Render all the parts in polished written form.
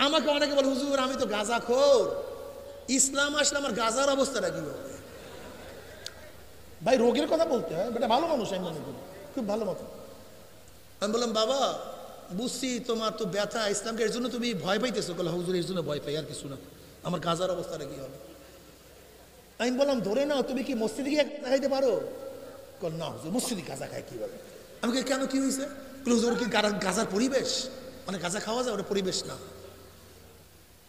আমাকে অনেকে বলে হুজুর আমি তো গাঁজাখোর, ইসলাম আসলে আমার গাঁজার অবস্থাটা কি হবে? ভাই রোগের কথা বলতে হয়, বেটা ভালো মানুষ আমি মনে করি, খুব ভালো মতো। আমি বললাম বাবা বুঝছি তোমার তো ব্যথা, ইসলামকে এর জন্য তুমি ভয় পাইতেছো? বলে হুজুর এর জন্য ভয় পাই, আর কিছু না। আমার গাঁজার অবস্থাটা কি হবে? আমি বললাম ধরে নাও তুমি কি মসজিদে গিয়ে খাইতে পারো? বল না হুজুর মসজিদে গাঁজা খায় কিভাবে? আমি কেন কি হয়েছে? হুজুর কি গাঁজার পরিবেশ, মানে গাঁজা খাওয়া যায়, ওটা পরিবেশ না।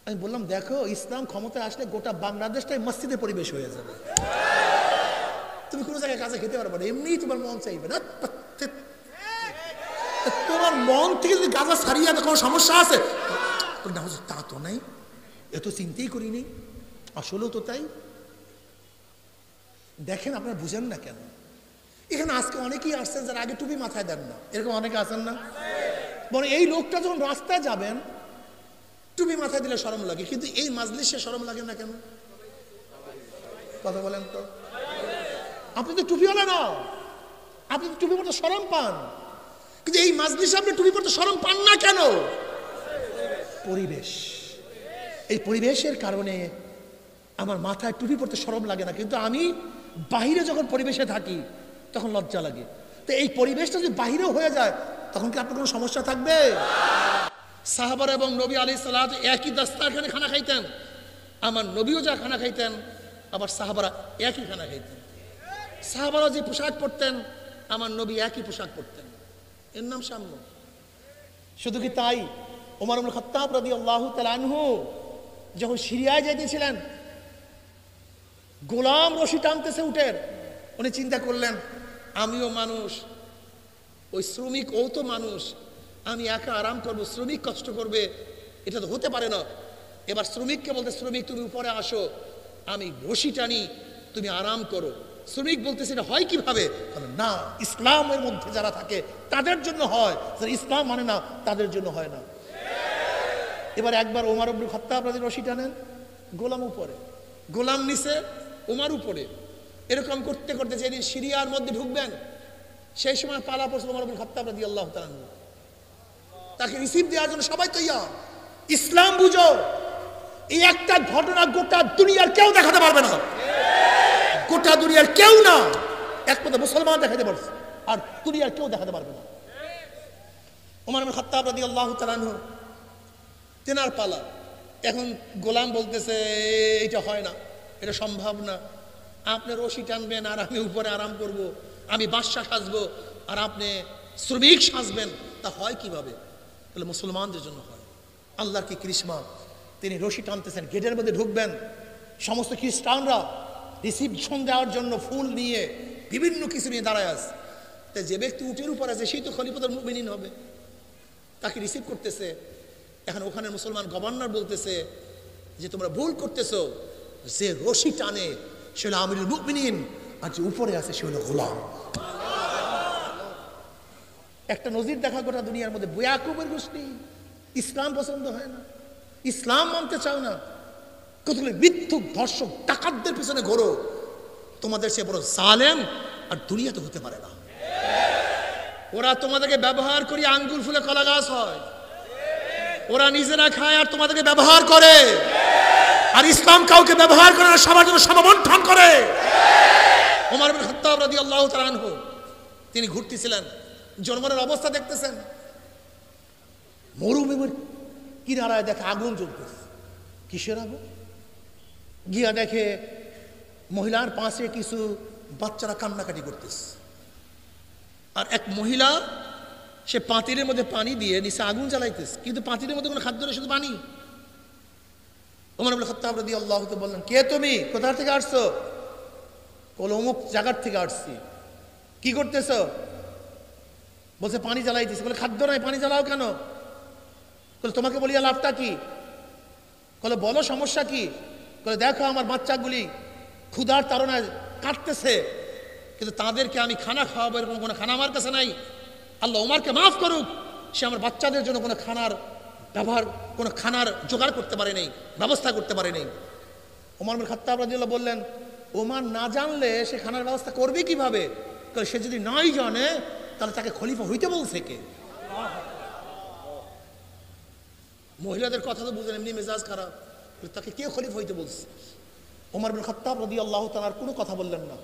আমি বললাম দেখো ইসলাম ক্ষমতায় আসলে গোটা বাংলাদেশটাই মসজিদের পরিবেশ হয়ে যাবে। তুমি কোনো জায়গায় গাঁজা খেতে পারবে না, এমনি তোমার মন চাইবে না। তোমার মন থেকে যদি গাঁজা ছাড়িয়ে কোনো সমস্যা আছে না হুজুর তা তো নাই, এত চিন্তাই করিনি, আসলেও তো তাই। দেখেন আপনারা বুঝেন না কেন? এখানে আজকে অনেকেই আসছেন যারা আগে টুপি মাথায় দেন না, এরকম অনেকে আছেন না? বরং এই লোকটা যখন রাস্তায় যাবেন টুপি মাথায় দিলে শরম লাগে, কিন্তু এই মাজলিসে শরম লাগে না কেন? কথা বলেন তো। আপনি তো টুপিওয়ালা না, আপনি তো টুপি পরতে শরম পান, কিন্তু এই মাজলিসে আপনি টুপি পরতে শরম পান না কেন? পরিবেশ। এই পরিবেশের কারণে আমার মাথায় টুপি পরতে শরম লাগে না, কিন্তু আমি বাহিরে যখন পরিবেশে থাকি তখন লজ্জা লাগে। তো এই পরিবেশটা যদি বাহিরেও হয়ে যায় তখন কি আপনার কোনো সমস্যা থাকবে? সাহাবারা এবং নবী আলাইহিস সালাতু একই দাস্তারখানে খানা খাইতেন, আমার নবীও যা খানা খাইতেন আবার সাহাবারা একই খানা খাইতেন। সাহাবারা যে পোশাক পরতেন আমার নবী একই পোশাক পরতেন, এর নাম সাম্য। শুধু কি তাই, ওমর ইবনে খাত্তাব রাদিয়াল্লাহু তাআলা আনহু যখন সিরিয়ায় যাইতেছিলেন, গোলাম রশি টানতেছে উটের, উনি চিন্তা করলেন আমিও মানুষ, ওই শ্রমিক ও তো মানুষ, আমি একা আরাম করব, শ্রমিক কষ্ট করবে, এটা তো হতে পারে না। এবার শ্রমিককে বলতে শ্রমিক তুমি উপরে আসো, আমি রশি টানি, তুমি আরাম করো। শ্রমিক বলতেছে এটা হয় কিভাবে? না ইসলামের মধ্যে যারা থাকে তাদের জন্য হয়, যারা ইসলাম মানে না তাদের জন্য হয় না। এবার একবার ওমর ইবনে খাত্তাব রাদিয়াল্লাহু রশি টানেন, গোলাম উপরে, গোলাম নিচে, ওমর উপরে, এরকম করতে করতে যেদিন সিরিয়ার মধ্যে ঢুকবেন সেই সময় পালা পড়ছে ওমর ইবনে খাত্তাব রাদিয়াল্লাহু তাআলা, তাকে রিসিভ দেওয়ার জন্য সবাই তৈয়ার। ইসলাম বুঝো, এই একটা ঘটনা গোটা দুনিয়ার কেউ দেখাতে পারবে না, গোটা দুনিয়ার কেউ না, একমাত্র মুসলমান দেখাতে পারছে, আর দুনিয়ার কেউ দেখাতে পারবে না। ওমর ইবনে খাত্তাব রাদিয়াল্লাহু তাআলা তেনার পালা। এখন গোলাম বলতেছে এটা হয় না, এটা সম্ভব না, আপনি রশি টানবেন আর আমি উপরে আরাম করব, আমি বাদশা সাজবো আর আপনি শ্রমিক সাজবেন, তা হয় কিভাবে? বলে মুসলমানদের জন্য হয়। আল্লাহর কি কৃষ্মা, তিনি রশি টানতেছেন, গেটের মধ্যে ঢুকবেন, সমস্ত খ্রিস্টানরা রিসিপশন দেওয়ার জন্য ফুল নিয়ে বিভিন্ন কিছু নিয়ে দাঁড়ায় আছে। তাই যে ব্যক্তি উটের উপর আছে সেই তো খলিফাতুল মুমিনিন হবে, তাকে রিসিভ করতেছে। এখন ওখানে মুসলমান গভর্নর বলতেছে যে তোমরা ভুল করতেছো, যে রশি টানে সে হলো আমিরুল মুমিনিন, আর যে উপরে আছে সে হলো গোলাম। একটা নজির দেখা গোটা দুনিয়ার মধ্যে, ইয়াকুবের গোষ্ঠী ইসলাম পছন্দ হয় না, ইসলাম মানতে চাও না, কতগুলো মিথ্যুক ধর্ষক ডাকাতদের পিছনে ঘোরো, তোমাদের সে বড় জালেম আর দুনিয়াতে হতে পারে না। ওরা তোমাদেরকে ব্যবহার করি আঙ্গুল ফুলে কলা গাছ হয়, ওরা নিজেরা খায় আর তোমাদেরকে ব্যবহার করে, আর ইসলাম কাউকে ব্যবহার করে না, সবার জন্য সমাবন্টন করে। ওমর ইবনে খাত্তাব রাদিয়াল্লাহু তাআলা আনহু তিনি ঘুরতেছিলেন, জনগণের অবস্থা দেখতেছেন, মরুভূমির কিনারায় দেখে আগুন জ্বলতেছে, কিসের আগুন? গিয়া দেখে মহিলার পাশে কিছু বাচ্চারা কান্নাকাটি করতেছে, আর এক মহিলা সে পাতিলের মধ্যে পানি দিয়ে নিচে আগুন জ্বালাইতেছে, কিন্তু পাতিলের মধ্যে কোনো খাদ্য নেই, শুধু পানি। ওমর ইবনে খাত্তাব রাদিয়াল্লাহু তাআলা বললেন কে তুমি, কোথা থেকে আসছো? বলে অমুক জায়গার থেকে আসছি। কি করতেছো? বলছে পানি জ্বালাইতেছে। বলে খাদ্য নাই, পানি জ্বালাও কেন? বলে তোমাকে বলিয়া লাভটা কি? বলে বলো সমস্যা কি? বলে দেখো আমার বাচ্চাগুলি ক্ষুধার তাড়নায় কাটতেছে, কিন্তু তাদেরকে আমি খানা খাওয়াবো এরকম কোনো খানা আমার কাছে নাই। আল্লাহ ওমরকে মাফ করুক, সে আমার বাচ্চাদের জন্য কোনো খানার ব্যবহার, কোনো খানার জোগাড় করতে পারে নাই, ব্যবস্থা করতে পারে নাই। ওমর ইবনে খাত্তাব রাদিয়াল্লাহু বললেন ওমর না জানলে সে খানার ব্যবস্থা করবে কিভাবে? সে যদি নাই জানে তাহলে তাকে খলিফা হইতে বলছে কে? মহিলাদের কথা তো বুঝেন, এমনি মেজাজ খারাপ, তাকে কে খলিফা হইতে বলছে? ওমর বিন খাত্তাব রাদিয়াল্লাহু তাআলার কোনো কথা বললেন না।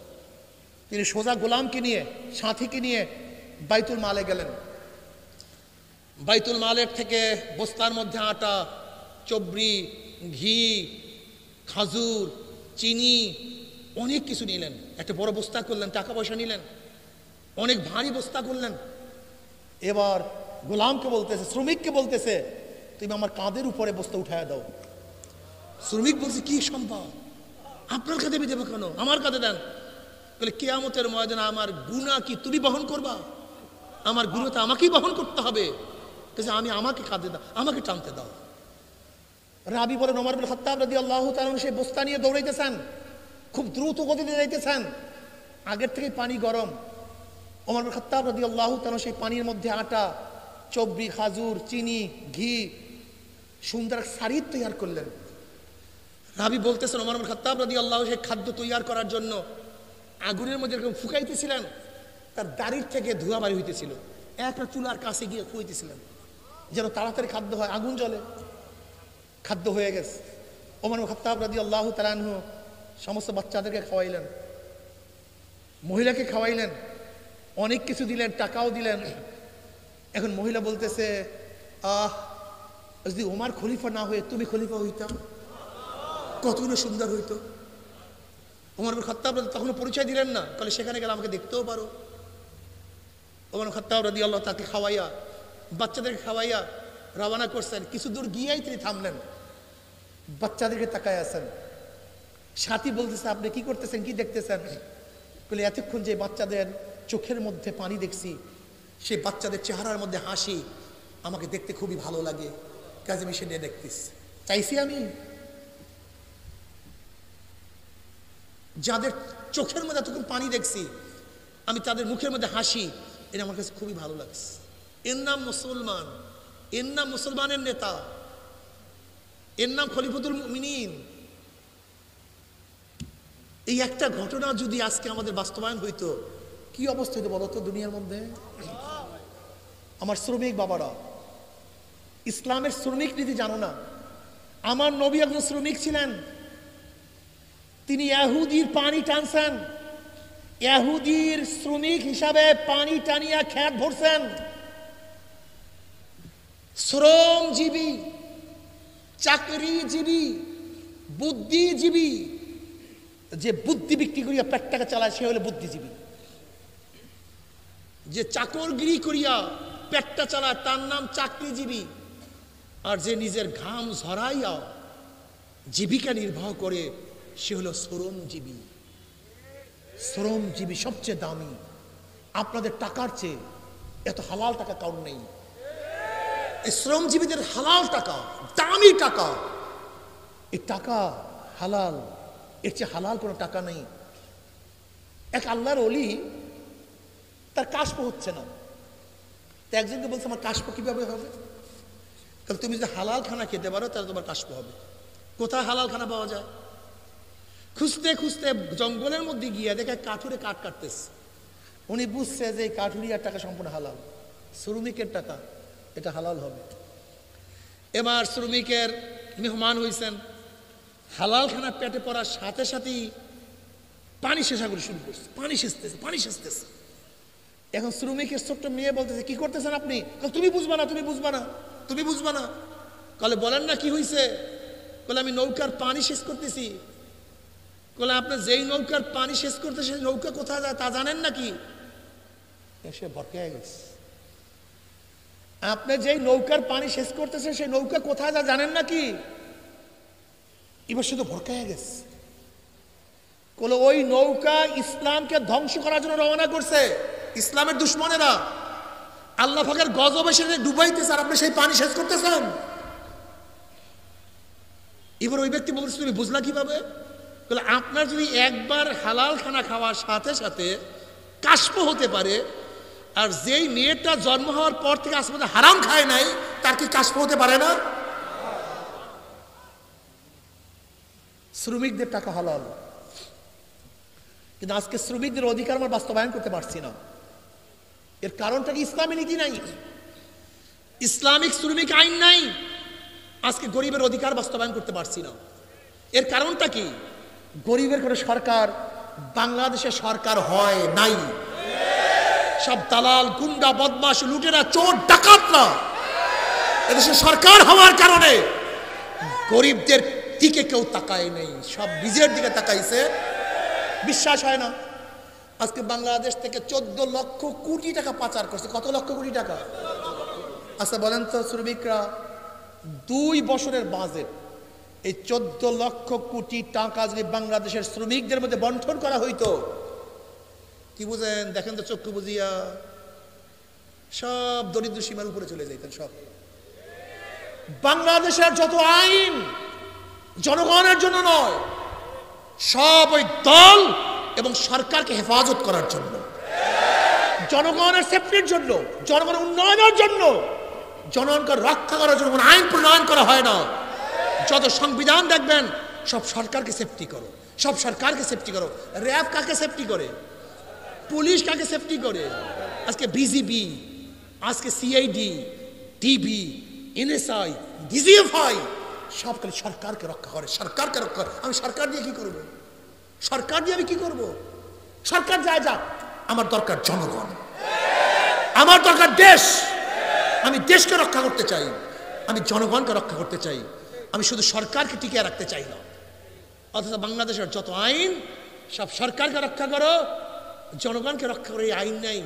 তিনি সোজা গোলামকে নিয়ে, সাথীকে নিয়ে বাইতুল মালে গেলেন। বাইতুল মালের থেকে বস্তার মধ্যে আটা, চবরি, ঘি, খাজুর, চিনি, অনেক কিছু নিলেন। একটা বড় বস্তা করলেন, টাকা পয়সা নিলেন, অনেক ভারী বস্তা করলেন। এবার গোলামকে বলতেছে, শ্রমিককে বলতেছে, তুমি আমার কাঁধের উপরে বস্তা উঠায় দাও। শ্রমিক বলছে, কি সম্ভব, আপনার কাঁধে আমি দেবো কেন, আমার কাঁধে দেন। বলে, কিয়ামতের ময়দানে আমার গুনাহ কি তুমি বহন করবা? আমার গুনাহ তো আমাকেই বহন করতে হবে। আমি আমাকে কাঁধে দাও, আমাকে টানতে দাও। রাবি বলেন, ওমর বিন খাত্তাব রাদিয়াল্লাহু তাআলা সেই বস্তা নিয়ে দৌড়াইতেছেন, খুব দ্রুত গতিতে যাইতেছেন। আগের থেকে পানি গরম। ওমর বিন খাত্তাব রাদিয়াল্লাহু তাআলা সেই পানির মধ্যে আটা, চবরি, খাজুর, চিনি, ঘি সুন্দর সারিদ তৈরি করলেন। রাবি বলতেছেন, ওমর বিন খাত্তাব রাদিয়াল্লাহু সেই খাদ্য তৈরি করার জন্য আগুনের মধ্যে এরকম ফুকাইতেছিলেন, তার দাড়ির থেকে ধোঁয়া বাড়ি হইতেছিল। একটা চুলার কাছে গিয়ে খুঁইতেছিলেন যেন তাড়াতাড়ি খাদ্য হয়, আগুন জ্বলে। খাদ্য হয়ে গেছে। ওমর বিন খাত্তাব রাদিয়াল্লাহু তাআলা আনহু সমস্ত বাচ্চাদেরকে খাওয়াইলেন, মহিলাকে খাওয়াইলেন, অনেক কিছু দিলেন, টাকাও দিলেন। এখন মহিলা বলতেছে, যদি ওমর খলিফা না হয়ে তুমি খলিফা হইতাম, কতগুলো সুন্দর হইতো। ওমর বিন খাত্তাব তখনও পরিচয় দিলেন না, তাহলে সেখানে গেলে আমাকে দেখতেও পারো। ওমর বিন খাত্তাব রাদিয়াল্লাহু তাকে খাওয়াইয়া, বাচ্চাদেরকে খাওয়াইয়া রওনা করছেন। কিছু দূর গিয়েই তিনি থামলেন, বাচ্চাদেরকে তাকায় আছেন। সাথী বলতেছে, আপনি কি করতেছেন, কি দেখতেছেন? বলে, এতক্ষণ যে বাচ্চাদের চোখের মধ্যে পানি দেখছি, সেই বাচ্চাদের চেহারার মধ্যে হাসি আমাকে দেখতে খুবই ভালো লাগে, কাজে আমি সেটা দেখতেছি, চাইছি আমি যাদের চোখের মধ্যে এতক্ষণ পানি দেখছি, আমি তাদের মুখের মধ্যে হাসি, এটা আমার কাছে খুবই ভালো লাগছে। এর নাম মুসলমান, এর নাম মুসলমানের নেতা, এর নাম খলিফাতুল মুমিনিন। এই একটা ঘটনা যদি আজকে আমাদের বাস্তবায়ন হইতো, কি অবস্থা হইতো বলো তো দুনিয়ার মধ্যে? আমার শ্রমিক বাবারা, ইসলামের শ্রমিক নীতি জানো না। আমার নবী একজন শ্রমিক ছিলেন, তিনি ইহুদির পানি টানছেন, ইহুদির শ্রমিক হিসাবে পানি টানিয়া খেত ভরছেন। শ্রমজীবী, চাকরিজীবী, বুদ্ধিজীবী, যে বুদ্ধি বিক্রি করিয়া পেটটাকে চালায় সে হলো বুদ্ধিজীবী। যে চাকরগিরি করিয়া পেটটা চালায় তার নাম চাকরিজীবী। আর যে নিজের ঘাম ঝরাইয়া জীবিকা নির্বাহ করে সে হলো শ্রমজীবী। শ্রমজীবী সবচেয়ে দামি। আপনাদের টাকার চেয়ে এত হালাল টাকা কারণ নেই। এই শ্রমজীবীদের হালাল টাকা, দামি টাকা, এই টাকা হালাল, এর চেয়ে হালাল কোনো টাকা নেই। এক আল্লাহর ওলি, তার কাশফ হচ্ছে না, তো একজনকে বলছে, আমার কাশফ কিভাবে হবে? তাহলে তুমি যদি হালাল খানা খেতে পারো তাহলে তোমার কাশফ হবে। কোথায় হালাল খানা পাওয়া যায়? খুঁজতে খুঁজতে জঙ্গলের মধ্যে গিয়ে দেখে কাঠুরে কাঠ কাটতেছে। উনি বুঝছে যে এই কাঠুরিয়ার টাকা সম্পূর্ণ হালাল, শ্রমিকের টাকা, এটা হালাল হবে। এবার শ্রমিকের মেহমান হয়েছেন, হালাল খানা পেটে পড়ার সাথে সাথেই পানি শেষা করে শুরু করছে, পানি সেচতেছে, পানি সেচতেছে। এখন শ্রমিকের ছোট্ট মেয়ে বলতেছে, কি করতেছেন আপনি? তুমি বুঝবা না, তুমি বুঝবা না, তুমি বুঝবা না। কলে, বলেন না কি হয়েছে? বলে, আমি নৌকার পানি শেষ করতেছি। বলে, আপনি যেই নৌকার পানি শেষ করতে, সেই নৌকা কোথায় যায় তা জানেন নাকি? সে ভরকে গেছে। আপনি যেই নৌকার পানি শেষ করতেছেন সেই নৌকা কোথায় যায় জানেন নাকি? এবার শুধু ভরকায় গেছে। বলে, ওই নৌকা ইসলামকে ধ্বংস করার জন্য রওনা করছে। ইসলামের দুশ্মনেরা আল্লাহ পাকের গজব এসে ডুবাইতেছে, আর আপনি সেই পানি শেষ করতেছেন। এবার ওই ব্যক্তি বলছে, তুমি বুঝলা কিভাবে? বলে, আপনার যদি একবার হালাল খানা খাওয়ার সাথে সাথে কাশফ হতে পারে, আর যেই মেয়েটা জন্ম হওয়ার পর থেকে আজ পর্যন্ত হারাম খায় নাই, তার কি কাশফ হতে পারে না? শ্রমিকদের টাকা হালাল, কিন্তু আজকে শ্রমিকদের অধিকার আমরা বাস্তবায়ন করতে পারছি না। এর কারণটা কি? ইসলামী নীতি নাই, ইসলামিক শ্রমিক আইন নাই। আজকে গরিবের অধিকার বাস্তবায়ন করতে পারছি না। এর কারণটা কি? গরিবের কোনো সরকার বাংলাদেশের সরকার হয় নাই। সব দালাল, গুন্ডা, বদমাশ, লুটেরা, চোর, ডাকাতরা এদেশে সরকার হওয়ার কারণে গরিবদের দিকে কেউ তাকায় নেই, সব নিজের দিকে তাকাইছে। বিশ্বাস হয় না? আজকে বাংলাদেশ থেকে 14 লক্ষ কোটি টাকা পাচার করছে। কত লক্ষ কোটি টাকা? আচ্ছা বলেন তো শ্রমিকরা, 2 বছরের বাজেট, এই 14 লক্ষ কোটি টাকা যদি বাংলাদেশের শ্রমিকদের মধ্যে বন্টন করা হইতো, কি বুঝেন? দেখেন তো চক্ষু বুঝিয়া, সব দরিদ্র সীমার উপরে চলে যাইতেন সব। বাংলাদেশের যত আইন জনগণের জন্য নয়, সব ওই দল এবং সরকারকে হেফাজত করার জন্য, জনগণের সেফটির জন্য, জনগণের উন্নয়নের জন্য, জনগণকে রক্ষা করার জন্য আইন প্রণয়ন করা হয় না। যত সংবিধান দেখবেন সব সরকারকে সেফটি করো, সব সরকারকে সেফটি করো। র্যাব কাকে সেফটি করে? পুলিশ কাকে সেফটি করে? আজকে বিজিবি, আজকে সিআইডি, টিবি, এনএসআই, ডিজিএফআই সব খালি সরকারকে রক্ষা করে, সরকারকে রক্ষা করে। আমি সরকার দিয়ে কি করব? সরকার দিয়ে আমি কি করব? সরকার যায় যাক, আমার দরকার জনগণ, আমার দরকার দেশ। আমি দেশকে রক্ষা করতে চাই, আমি জনগণকে রক্ষা করতে চাই, আমি শুধু সরকারকে টিকিয়ে রাখতে চাই না। অথচ বাংলাদেশের যত আইন সব সরকারকে রক্ষা করো, জনগণকে রক্ষা করে এই আইন নাই,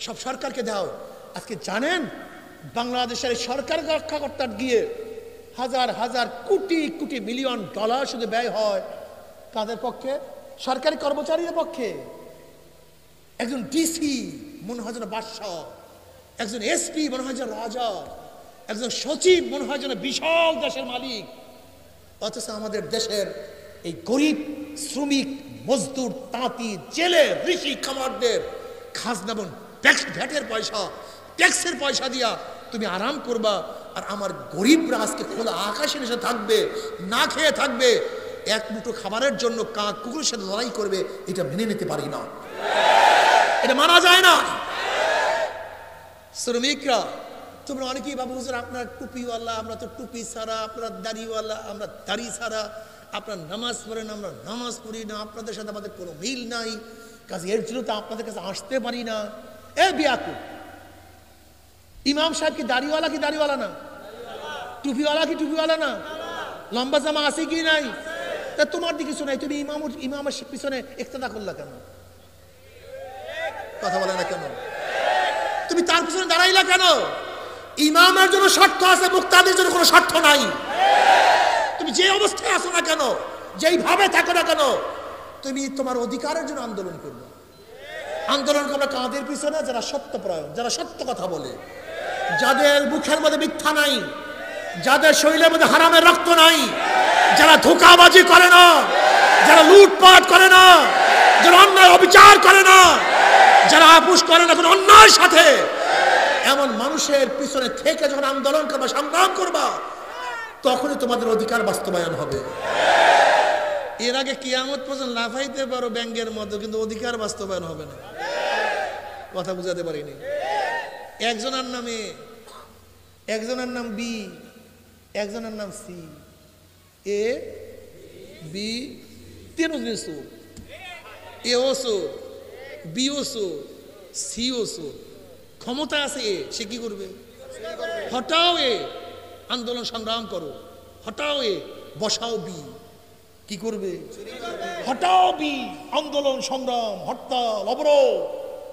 সব সরকারকে দাও। আজকে জানেন বাংলাদেশের সরকারকে রক্ষা করতে গিয়ে হাজার হাজার কোটি কোটি মিলিয়ন ডলার শুধু ব্যয় হয় কাদের পক্ষে? সরকারি কর্মচারীদের পক্ষে। একজন ডিসি মনে হয় যেন বাদশাহ, একজন এসপি মনে হয় যেন রাজা, একজন সচিব মনে হয় যেন বিশাল দেশের মালিক। অথচ আমাদের দেশের এই গরিব শ্রমিক, মজদুর, তাঁতি, জেলে, ঋষি, খামারদের খাজনা এবং ভ্যাটের পয়সা, ট্যাক্সের পয়সা দিয়া তুমি আরাম করবা, আর আমার গরিবরা আজকে খোলা আকাশের এসে থাকবে, না খেয়ে থাকবে, এক মুঠো খাবারের জন্য কাক কুকুরের সাথে লড়াই করবে। এটা মেনে নিতে পারি না, এটা মানা যায় না। শ্রমিকরা, তোমরা অনেকেই ভাবো হুজুর আপনার টুপিওয়ালা, আমরা তো টুপি ছাড়া, আপনার দাড়িওয়ালা, আমরা দাড়ি ছাড়া, আপনার নামাজ পড়েন, আমরা নামাজ পড়ি না, আপনাদের সাথে আমাদের কোনো মিল নাই, কাজে এর জন্য তো আপনাদের কাছে আসতে পারি না। এ বিয়াকু, ইমাম সাহেব কি দাড়িওয়ালা কি দাড়িওয়ালা না? টুপিওয়ালা কি টুপিওয়ালা না? লম্বা জামা আছে কি নাই? তা তোমার দিকে শোনাই, তুমি ইমামের পিছনে ইক্তেদা করলা কেন? কথা বলে না কেন? তুমি তার পিছনে দাঁড়াইলা কেন? ইমামের জন্য স্বার্থ আছে, মুক্তাদির জন্য কোনো স্বার্থ নাই। তুমি যে অবস্থায় আছো না কেন, যেইভাবে থাকো না কেন, তুমি তোমার অধিকারের জন্য আন্দোলন করবে। আন্দোলন করবে কাদের পিছনে? যারা সত্যপরায়ণ, যারা সত্য কথা বলে, যাদের মুখের মধ্যে মিথ্যা নাই, যাদের শরীরের মধ্যে হারামের রক্ত নাই, যারা ধোঁকাবাজি করে না, যারা লুটপাট করে না, যারা অন্যায় অবিচার করে না, যারা আপোষ করে না কোনো অন্যায়ের সাথে, এমন মানুষের পিছনে থেকে যখন আন্দোলন করবা, সংগ্রাম করবা, তখনই তোমাদের অধিকার বাস্তবায়ন হবে। এর আগে কিয়ামত পর্যন্ত লাফাইতে পারো ব্যাংকের মতো, কিন্তু অধিকার বাস্তবায়ন হবে না। কথা বুঝাতে পারিনি। একজনের নামে, একজনের নাম বি, একজনের নাম সি, এ বি, তিনজন চোর, এও চোর, বিও চোর, সিও চোর। ক্ষমতা আছে এ, সে কি করবে? হটাও এ, আন্দোলন সংগ্রাম করো, হটাও এ, বসাও বি, কি করবে? হটাও বি, আন্দোলন সংগ্রাম, হরতাল, অবরোধ,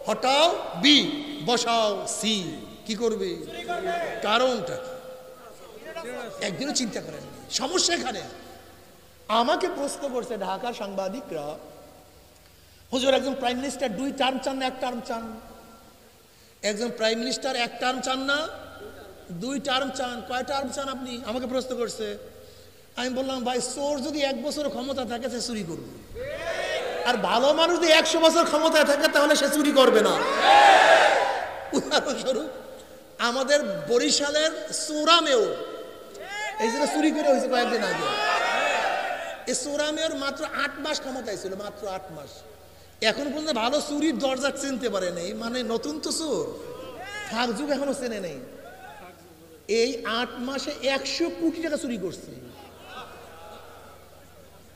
হটাও বি, বসাও সি, কি করবে? কারণটা একদিনও চিন্তা করেন। সমস্যা এখানে। আমাকে প্রশ্ন করছে ঢাকার সাংবাদিকরা, হুজুর একজন প্রাইম মিনিস্টার 2 টার্ম চান না 1 টার্ম চান? একজন প্রাইম মিনিস্টার 1 টার্ম চান না 2 টার্ম চান? কয় টার্ম চান আপনি? আমাকে প্রশ্ন করছে। আমি বললাম ভাই, চোর যদি 1 বছর ক্ষমতা থাকে সে চুরি করবে, আর ভালো মানুষ যদি 100 বছর ক্ষমতায় থাকে তাহলে সে চুরি করবে না। উদাহরণস্বরূপ আমাদের বরিশালের চোরামেও, এই জন্য চুরি করে হয়েছে কয়েকদিন আগে, এই চোরামের মাত্র 8 মাস ক্ষমতায় ছিল, মাত্র 8 মাস। এখন পর্যন্ত ভালো চুরির দরজা চিনতে পারে নেই, মানে নতুন তো চোর, ফাঁক যুগ এখনো চেনে নেই। এই 8 মাসে 100 কোটি টাকা চুরি করছে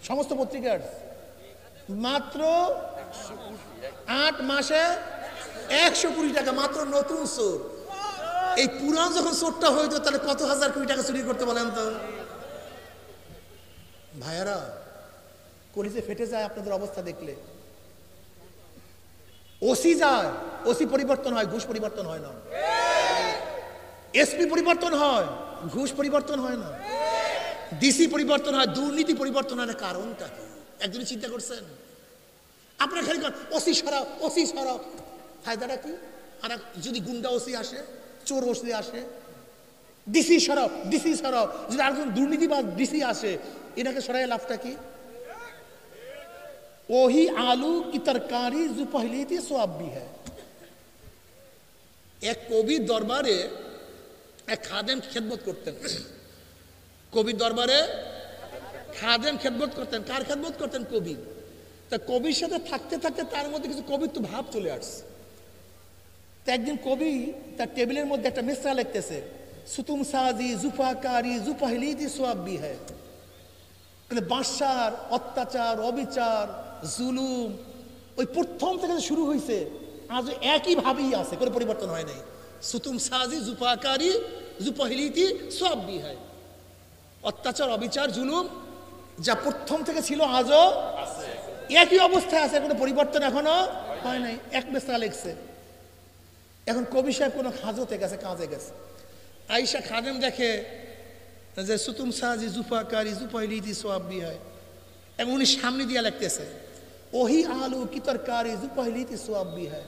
সমস্ত পত্রিকার। মাত্র 8 মাসে 100 কোটি টাকা, মাত্র নতুন চোর। এই পুরান যখন চোরটা হইতো তাহলে কত হাজার কোটি টাকা চুরি করতে বলেন তো ভাইয়ারা। কলিজে ফেটে যায় আপনাদের অবস্থা দেখলে। ওসি যায়, ওসি পরিবর্তন হয়, ঘুষ পরিবর্তন হয় না। এসপি পরিবর্তন হয়, ঘুষ পরিবর্তন হয় না। ডিসি পরিবর্তন হয়, দুর্নীতি পরিবর্তন হয় না। কারণটা কি একদিন চিন্তা করছেন? আপনার খালি ওসি সরাও, ওসি সরাও, ফায়দাটা কি? আর যদি গুন্ডা ওসি আসে, চোর ওসি আসে, ডিসি সরাও, ডিসি সরাও, যদি আর কোন দুর্নীতি বা ডিসি আসে, এটাকে সরাই লাভটা কি? ওহি আলু কি তরকারি जो पहली थी सो अब भी है। এক কবির দরবারে এক খাদেম খেদমত করতেন। কবির দরবারে খাদেম খেদমত করতেন। কার খেদমত করতেন? কবি। তা কবির সাথে থাকতে থাকতে তার মধ্যে কিছু কবিত্ব ভাব চলে আসছে। তা একদিন কবি তার টেবিলের মধ্যে একটা মিসরা লিখতেছে, সুতুম সাজি জুফাকারি জু পহলি থি সো अब भी है। বাদশার অত্যাচার, অবিচার, জুলুম ওই প্রথম থেকে শুরু হয়েছে, আজ একই ভাবেই আছে, কোনো পরিবর্তন হয় নাই। সুতুম সাজি জুফাকারি জু পহলি থি সো अब भी है। অত্যাচার, অবিচার, জুলুম যা প্রথম থেকে ছিল আজও একই অবস্থায় আছে, কোনো পরিবর্তন এখনো হয় নাই। এক মেসরা লিখছে। এখন কবি সাহেব কোনো হাজতে গেছে, কাজে গেছে, আইসা খাদেম দেখে যে সুতুম সাজি জুফাকারি জু পহলি থি সো अब भी है। এবং উনি সামনে দিয়ে লিখতেছে, ওহি আলু কি তরকারি জু পহলি থি সো अब भी है।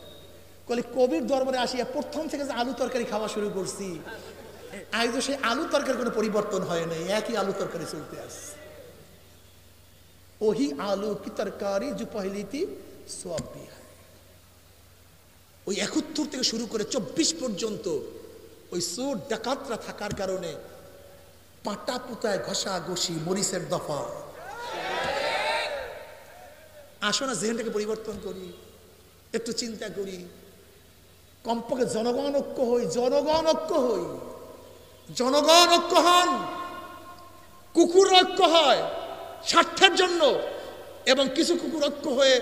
কলে কবির দরবারে আসিয়া প্রথম থেকে যে আলু তরকারি খাওয়া শুরু করছি, আজ সেই আলু তরকারি কোনো পরিবর্তন হয় নাই, একই আলু তরকারি চলতে আসছে। ওহি আলু কি তরকারি জু পহলি থি সো अब भी है। ওই 71 থেকে শুরু করে 24 পর্যন্ত ওই চোর ডাকাতরা থাকার কারণে পাটা পুতায় ঘষা ঘষি, মরিচের দফা। আসো না জেহেনটাকে পরিবর্তন করি, একটু চিন্তা করি, কমপক্ষে জনগণ ঐক্য হই, জনগণ ঐক্য হই, জনগণ ঐক্য হন। কুকুর ঐক্য হয় স্বার্থের জন্য, এবং কিছু কুকুর ঐক্য হয়ে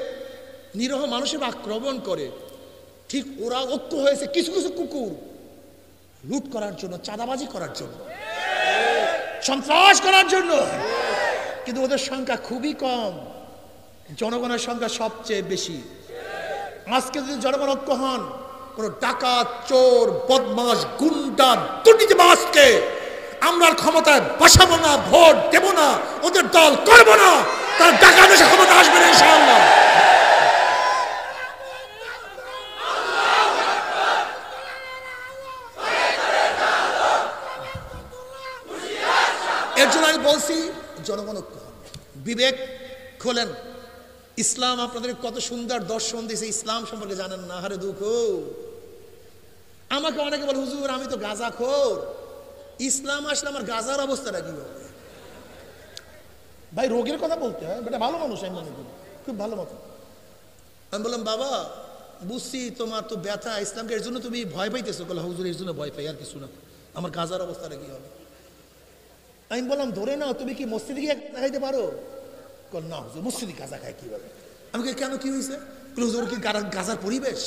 নিরহ মানুষের আক্রমণ করে। ঠিক ওরা ঐক্য হয়েছে কিছু কিছু কুকুর লুট করার জন্য, চাঁদাবাজি করার জন্য, সন্ত্রাস করার জন্য। কিন্তু ওদের সংখ্যা খুবই কম, জনগণের সংখ্যা সবচেয়ে বেশি। আজকে যদি জনগণ ঐক্য হন, কোন ডাকাত, চোর, বদমাশ, গুন্ডা, দুর্নীতিবাজকে আমরা ক্ষমতায় বসাবো না, ভোট দেব না, ওদের দল করবো না, তার ডাকাত এসে ক্ষমতা আসবে না ইনশাআল্লাহ। এর জন্য আমি বলছি জনগণ ঐক্য হন, বিবেক খোলেন। ইসলাম আপনাদের কত সুন্দর দর্শন দিয়েছে, ইসলাম সম্পর্কে জানেন না। হারে দুঃখ। আমাকে অনেকে বলে, হুজুর আমি তো গাঁজাখোর, ইসলাম আসলে আমার গাঁজার অবস্থাটা কি হবে? ভাই রোগের কথা বলতে হয়, বেটা ভালো মানুষ আমি মনে করি, খুব ভালো মতো। আমি বললাম, বাবা বুঝছি তোমার তো ব্যথা, ইসলামকে এর জন্য তুমি ভয় পাইতেছো। বলে হুজুর এর জন্য ভয় পাই, আর কিছু না, আমার গাঁজার অবস্থাটা কি হবে? আমি বললাম, ধরে নাও, তুমি কি মসজিদে গিয়ে খাইতে পারো? বল না হুজুর, মসজিদে গাঁজা খায় কিভাবে? আমি কেন, কি হয়েছে? হুজুর কি গাঁজার পরিবেশ,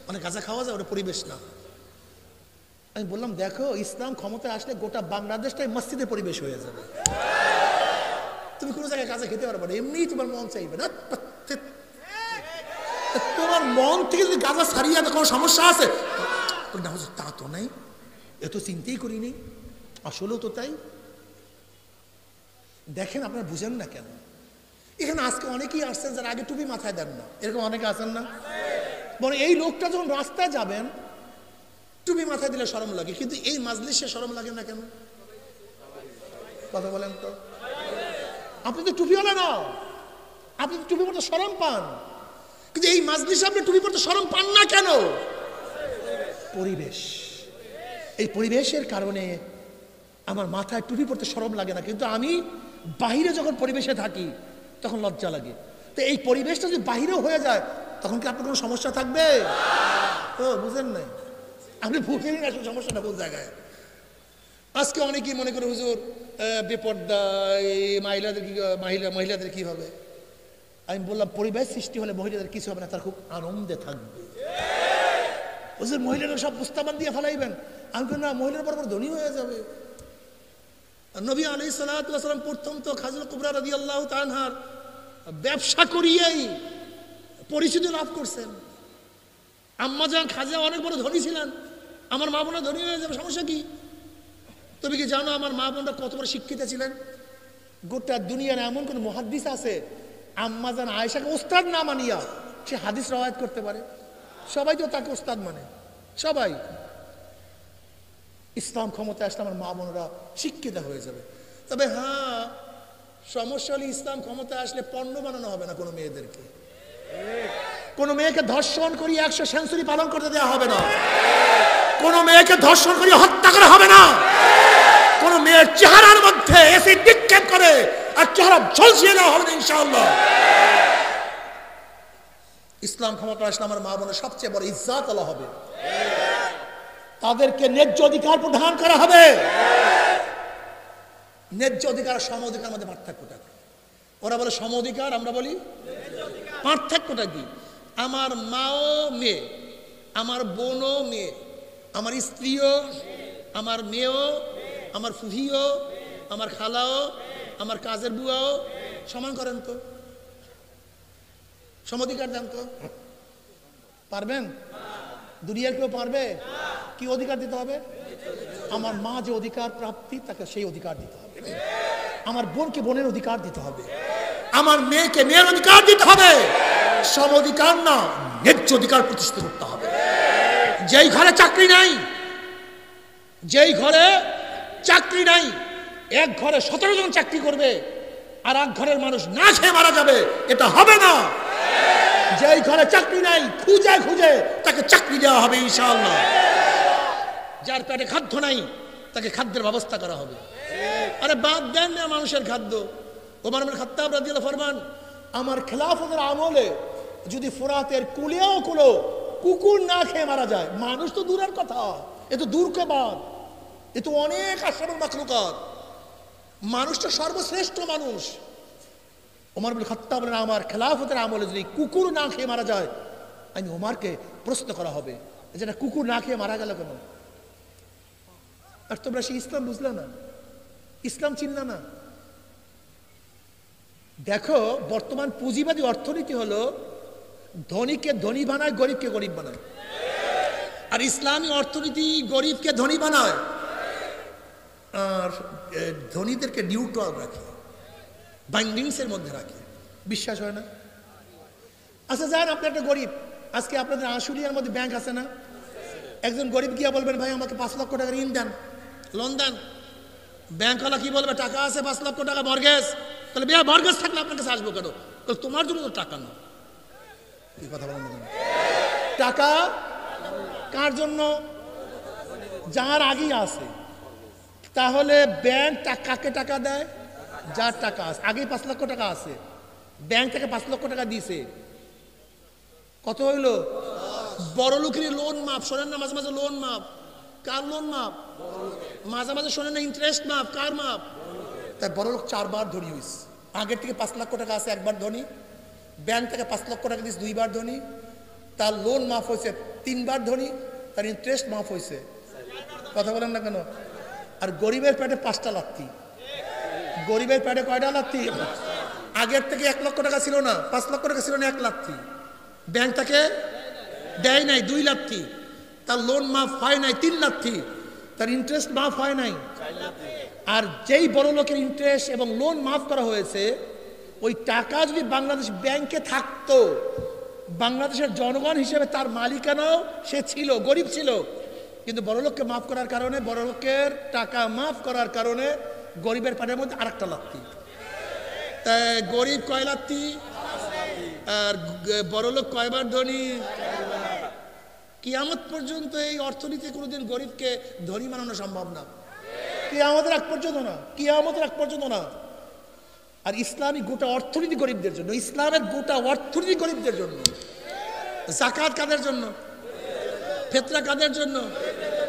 মানে গাঁজা খাওয়া যায়, ওটা পরিবেশ না। আমি বললাম, দেখো ইসলাম ক্ষমতায় আসলে গোটা বাংলাদেশটাই মসজিদের পরিবেশ হয়ে যাবে। তুমি কোনো জায়গায় গাঁজা খেতে পারবে না, এমনি তোমার মন চাইবে না। তোমার মন থেকে যদি গাঁজা ছাড়িয়ে কোনো সমস্যা আছে না হুজুর, তা তো নাই, এত চিন্তাই করিনি, আসলেও তো তাই। দেখেন আপনারা বুঝেন না কেন? এখানে আজকে অনেকেই আসছেন যারা আগে টুপি মাথায় দেন না, এরকম অনেকে আছেন না? বলে এই লোকটা যখন রাস্তায় যাবেন টুপি মাথায় দিলে শরম লাগে, কিন্তু এই মাজলিসে শরম লাগে না কেন? কথা বলেন তো। আপনি তো টুপিওয়ালা না, আপনি তো টুপি পরতে শরম পান, কিন্তু এই মাজলিসে আপনি টুপি পরতে শরম পান না কেন? পরিবেশ। এই পরিবেশের কারণে আমার মাথায় টুপি পরতে শরম লাগে না, কিন্তু আমি বাহিরে যখন পরিবেশে থাকি তখন লজ্জা লাগে। তো এই পরিবেশটা যদি বাহিরেও হয়ে যায় তখন কি আপনার কোনো সমস্যা থাকবে? তো বুঝেন নাই, আপনি বুঝেন না সমস্যাটা কোন জায়গায়। আজকে অনেকেই মনে করে হুজুর বেপর্দা মহিলাদের কি মহিলাদের কি হবে? আমি বললাম পরিবেশ সৃষ্টি হলে মহিলাদের কিছু হবে না, তার খুব আনন্দে থাকবে। হুজুর মহিলারা সব বুস্তাবান দিয়ে ফেলাইবেন, আমি বললাম না, মহিলার বড় বড় ধনী হয়ে যাবে। নবী আলাইহিস সালাতু ওয়াস সালাম প্রথম তো খাজরুল কুবরা রাদিয়াল্লাহু তাআলা আনহার ব্যবসা করিয়েই পরিচিতি লাভ করছেন। আম্মা জান খাজা অনেক বড় ধনী ছিলেন, আমার মা বোনরা ধনী হয়ে যাবে, সমস্যা কি? তুমি কি জানো আমার মা বোনরা কত বড় শিক্ষিত ছিলেন? গোটা দুনিয়ার এমন কোন মুহাদ্দিস আছে আম্মা জান আয়েশাকে ওস্তাদ না মানিয়া সে হাদিস রওয়ায়াত করতে পারে? সবাই তো তাকে ওস্তাদ মানে, সবাই। ইসলাম ক্ষমতা আসলে আমার মা বোনরা শিক্ষিত হয়ে যাবে। তবে হ্যাঁ, সমস্যা হলে ইসলাম ক্ষমতা আসলে পণ্য বানানো হবে না কোনো মেয়েদেরকে। কোনো মেয়েকে ধর্ষণ করি 100 সেঞ্চুরি পালন করতে দেওয়া হবে না। কোনো মেয়েকে ধর্ষণ করি হত্যা করা হবে না। কোনো মেয়ের চেহারার মধ্যে এসিড নিক্ষেপ করে আর চেহারা ঝলসিয়ে দেওয়া হবে না ইনশাআল্লাহ। ইসলাম ক্ষমতা আসলে আমার মা বোনের সবচেয়ে বড় ইজ্জত আলা হবে, তাদেরকে ন্যায্য অধিকার প্রদান করা হবে। ন্যায্য অধিকার আর সম অধিকার মধ্যে পার্থক্যটা কি? ওরা বলে সম অধিকার, আমরা বলি পার্থক্যটা কি? আমার মাও মেয়ে, আমার বোনও মেয়ে, আমার স্ত্রীও, আমার মেয়েও, আমার ফুফিও, আমার খালাও, আমার কাজের বুয়াও সমান করেন তো, সম অধিকার দেন তো। পারবেন? দুনিয়ার কেউ পারবে? কি অধিকার দিতে হবে? আমার মা যে অধিকার প্রাপ্তি তাকে সেই অধিকার দিতে হবে, আমার বোনকে বোনের অধিকার দিতে হবে, আমার মেয়েকে মেয়ের অধিকার দিতে হবে। সম অধিকার না, ন্যায্য অধিকার প্রতিষ্ঠা করতে হবে। যেই ঘরে চাকরি নাই, যেই ঘরে চাকরি নাই, এক ঘরে 17 জন চাকরি করবে আর এক ঘরের মানুষ না খেয়ে মারা যাবে, এটা হবে না। যেই ঘরে চাকরি নাই খুঁজে খুঁজে তাকে চাকরি দেওয়া হবে ইনশাআল্লাহ। যার পেটে খাদ্য নাই তাকে খাদ্যের ব্যবস্থা করা হবে। আরে বাদ দেন না মানুষের খাদ্য। ওমর ইবনে খাত্তাব রাদিয়াল্লাহু ফরমান, আমার খেলাফতের আমলে যদি ফোরাতের কুলেও কুলো কুকুর না খেয়ে মারা যায়, মানুষ তো দূরের কথা, এ তো দূর কে বাদ, এ তো অনেক আশরাফুল মাখলুকাত, মানুষটা সর্বশ্রেষ্ঠ মানুষ। ওমর ইবনে খাত্তাব বলেন, আমার খেলাফতের আমলে যদি কুকুর না খেয়ে মারা যায়, আমি ওমরকে প্রশ্ন করা হবে যেটা কুকুর না খেয়ে মারা গেল কেন? আর তোমরা সেই ইসলাম বুঝলে না, ইসলাম চিনলে না। দেখো, বর্তমান পুঁজিবাদী অর্থনীতি হলো ধনীকে ধনী বানায়, গরিবকে গরিব বানায়। আর ইসলামী অর্থনীতি গরিবকে ধনী বানায় আর ধনীদেরকে নিউট্রাল রাখে, বাইন্ডিংসের মধ্যে রাখে। বিশ্বাস হয় না? আচ্ছা যান, আপনি একটা গরিব, আজকে আপনাদের আশুলিয়ার মধ্যে ব্যাংক আছে না? একজন গরিব গিয়া বলবেন, ভাই আমাকে 5 লক্ষ টাকা ঋণ দেন, লোন দেন। ব্যাংকওয়ালা কি বলবে? টাকা আছে 5 লক্ষ টাকা মর্গেজ। তাহলে ভাইয়া মর্গেজ থাকলে আপনার কাছে আসবো কেন? তোমার জন্য তো টাকা না। কি কথা বলেন না? টাকা কার জন্য? যার আগেই আছে। তাহলে ব্যাংক কাকে টাকা দেয়? যার টাকা আছে, আগেই 5 লক্ষ টাকা আছে, ব্যাংক থেকে 5 লক্ষ টাকা দিয়েছে, কত হইল? বড় লোকের লোন মাপ, শোনেন না মাঝে মাঝে লোন মাপ। কার লোন মাপ? মাঝে মাঝে শোনেন না ইন্টারেস্ট মাপ। কার মাপ? তাই বড় লোক 4 বার ধনী হইস। আগের থেকে 5 লক্ষ টাকা আছে, একবার ধনী। ব্যাংক থেকে 5 লক্ষ টাকা দিস, 2 বার ধনী। তার লোন মাফ হয়েছে 3 বার ধনী, তার ইন্টারেস্ট মাফ হয়েছে। কথা বলেন না কেন? আর গরিবের পেটে 5টা লাথি। গরিবের পেটে কয়টা লাথি? আগের থেকে 1 লক্ষ টাকা ছিল না, 5 লক্ষ টাকা ছিল না, 1 লাথি। ব্যাংক তাকে দেয় নাই 2 লাথি, তার লোন মাফ হয় নাই 3 লাথি, তার ইন্টারেস্ট মাফ হয় নাই 4 লাথি। আর যেই বড় লোকের ইন্টারেস্ট এবং লোন মাফ করা হয়েছে, ওই টাকা যদি বাংলাদেশ ব্যাংকে থাকতো, বাংলাদেশের জনগণ হিসেবে তার মালিকানাও সে ছিল, গরিব ছিল। কিন্তু বড় লোককে মাফ করার কারণে, বড় লোকের টাকা মাফ করার কারণে গরিবের পেটের মধ্যে আরেকটা লাথি। তাই গরিব কয় লাথি আর বড় লোক কয়বার ধনী? কিয়ামত পর্যন্ত এই অর্থনীতি কোনোদিন গরিবকে ধনী বানানো সম্ভব না। কিয়ামতের আগ পর্যন্ত না, কিয়ামতের আগ পর্যন্ত না। আর ইসলামী গোটা অর্থনীতি গরিবদের জন্য, ইসলামের গোটা অর্থনীতি গরিবদের জন্য। জাকাত কাদের জন্য? ফিতরা কাদের জন্য?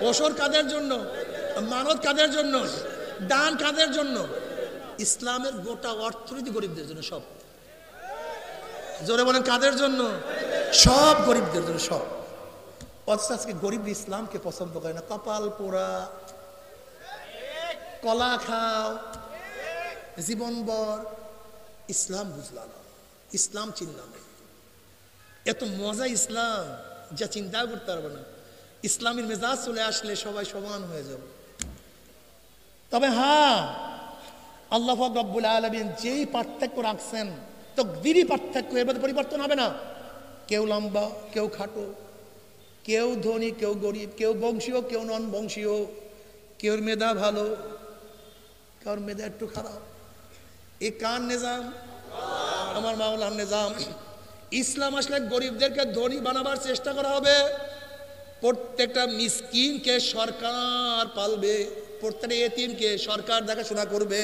ওশর কাদের জন্য? মানত কাদের জন্য? দান কাদের জন্য? ইসলামের গোটা অর্থনীতি গরিবদের জন্য। সব জোরে বলেন কাদের জন্য? সব গরিবদের জন্য, সব। অথচ আজকে গরিব ইসলামকে পছন্দ করে না। কপাল পোড়া, কলা খাও জীবনভর, ইসলাম বুঝলাম না, ইসলাম চিনলাম না। এত মজা ইসলাম যা চিন্তা করতে পারবে না। ইসলামের মেজাজ চলে আসলে সবাই সমান হয়ে যাবে। তবে হ্যাঁ, আল্লাহ পাক রব্বুল আলামিন যেই পার্থক্য রাখছেন, তাকদীরি পার্থক্য, এর মধ্যে পরিবর্তন হবে না। কেউ লম্বা, কেউ খাটো, কেউ ধনী, কেউ গরিব, কেউ বংশীয়, কেউ নন বংশীয়, কেউ মেধা ভালো, কার মেধা একটু খারাপ। এ কার নিজাম? আমার মাওলার নিজাম। ইসলাম আসলে গরিবদেরকে ধনী বানাবার চেষ্টা করা হবে। প্রত্যেকটা মিসকিনকে সরকার পালবে, প্রত্যেকটা এতিমকে সরকার দেখাশোনা করবে,